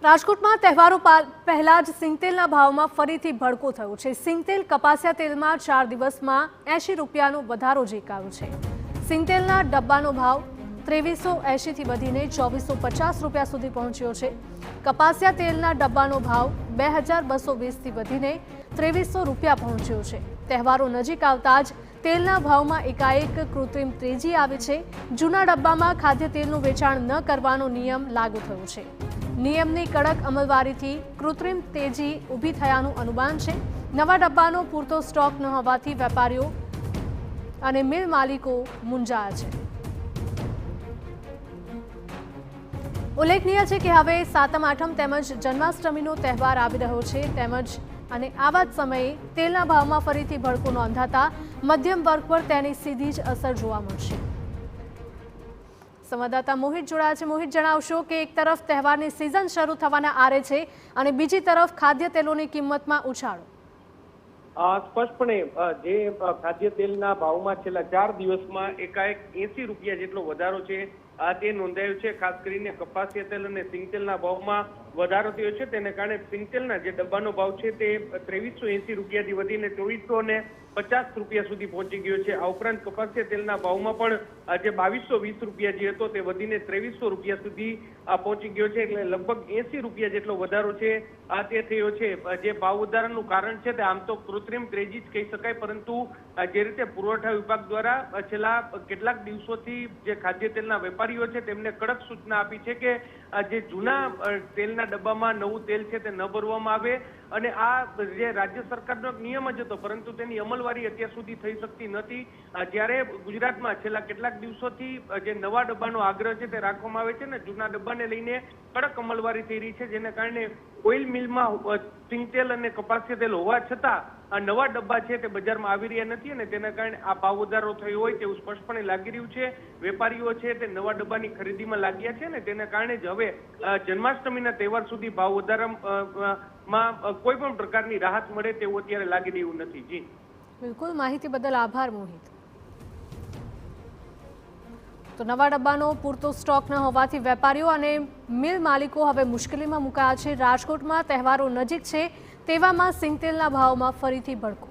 રાજકોટમાં તહેવારો પહેલા જ સિંગતેલના ભાવમાં ફરીથી ભડકો થયો છે। સિંગતેલ કપાસિયા તેલમાં 4 દિવસમાં 80 રૂપિયાનો વધારો ઝીંકાયો છે। સિંગતેલના ડબ્બાનો ભાવ 2380 થી વધીને 2450 રૂપિયા સુધી પહોંચ્યો છે। કપાસિયા તેલના ડબ્બાનો ભાવ 2220 થી વધીને 2300 રૂપિયા પહોંચ્યો છે। તહેવારો નજીક આવતા જ તેલના ભાવમાં એકાએક કૃત્રિમ તેજી આવી છે। જૂના ડબ્બામાં ખાદ્ય તેલનું વેચાણ ન કરવાનો નિયમ લાગુ થયો છે। નિયમની કડક અમલવારીથી કૃત્રિમ તેજી ઊભી થયાનું અનુમાન છે। નવા ડબ્બાનો પૂરતો સ્ટોક ન હોવાથી વેપારીઓ અને મિલ માલિકો મૂંઝાયા છે। ઉલ્લેખનીય છે કે હવે સાતમ આઠમ તેમજ જન્માષ્ટમીનો તહેવાર આવી રહ્યો છે તેમજ અને આવા જ સમયે તેલના ભાવમાં ફરીથી ભડકો નોંધાતા મધ્યમ વર્ગ પર તેની સીધી જ અસર જોવા મળશે। સંવાદદાતા મોહિત જોડાયા છે। મોહિત, જણાવશો કે એક તરફ તહેવારની સિઝન શરૂ થવાના આરે છે અને બીજી તરફ ખાદ્ય તેલોની કિંમતમાં ઉછાળો। સ્પષ્ટપણે જે ખાદ્ય તેલના ભાવમાં છેલ્લા 4 દિવસમાં એકાએક 80 રૂપિયા જેટલો વધારો છે તે નોંધાયો છે। ખાસ કરીને કપાસિયા તેલ અને સિંગતેલના ભાવમાં વધારો થયો છે। તેને કારણે સિંગતેલના જે ડબ્બાનો ભાવ છે તે 2380 રૂપિયાથી વધીને 2450 રૂપિયા સુધી પહોંચી ગયો છે। આ ઉપરાંત કપાસિયા તેલના ભાવમાં પણ જે 2220 રૂપિયા જે હતો તે વધીને 2300 રૂપિયા સુધી પહોંચી ગયો છે। એટલે લગભગ 80 રૂપિયા જેટલો વધારો છે તે થયો છે। જે ભાવ વધારાનું કારણ છે તે આમ તો કૃત્રિમ તેજી જ કહી શકાય, પરંતુ જે રીતે પુરવઠા વિભાગ દ્વારા છેલ્લા કેટલાક દિવસોથી જે ખાદ્ય તેલના વેપારીઓ છે તેમને કડક સૂચના આપી છે કે જે જૂના તેલના ડબ્બામાં નવું તેલ છે તે ન ભરવામાં આવે અને આ જે રાજ્ય સરકારનો નિયમ જ હતો, પરંતુ તેની અમલવારી અત્યાર સુધી થઈ શકતી નથી। જ્યારે ગુજરાતમાં છેલ્લા કેટલાક દિવસોથી જે નવા ડબ્બાનો આગ્રહ છે તે રાખવામાં આવે છે ને જૂના ડબ્બાને લઈને કડક અમલવારી થઈ રહી છે, જેને કારણે ઓઇલ મિલમાં સિંગતેલ અને કપાસિયા તેલ હોવા છતાં આ નવા ડબ્બા છે તે બજારમાં આવી રહ્યા નથી અને તેના કારણે આ ભાવ વધારો થયો હોય તેવું સ્પષ્ટપણે લાગી રહ્યું છે। વેપારીઓ છે તે નવા ડબ્બાની ખરીદીમાં લાગ્યા છે ને તેના કારણે જ હવે જન્માષ્ટમીના તહેવાર સુધી ભાવ વધારામાં કોઈ પણ પ્રકારની રાહત મળે તેવું અત્યારે લાગી રહ્યું નથી। જી બિલકુલ, માહિતી બદલ આભાર મોહિત। તો નવા ડબ્બાનો પૂરતો સ્ટોક ન હોવાથી વેપારીઓ અને મિલ માલિકો હવે મુશ્કેલીમાં મુકાયા છે। રાજકોટમાં તહેવારો નજીક છે તેવામાં સિંગતેલના ભાવમાં ફરીથી ભડકો।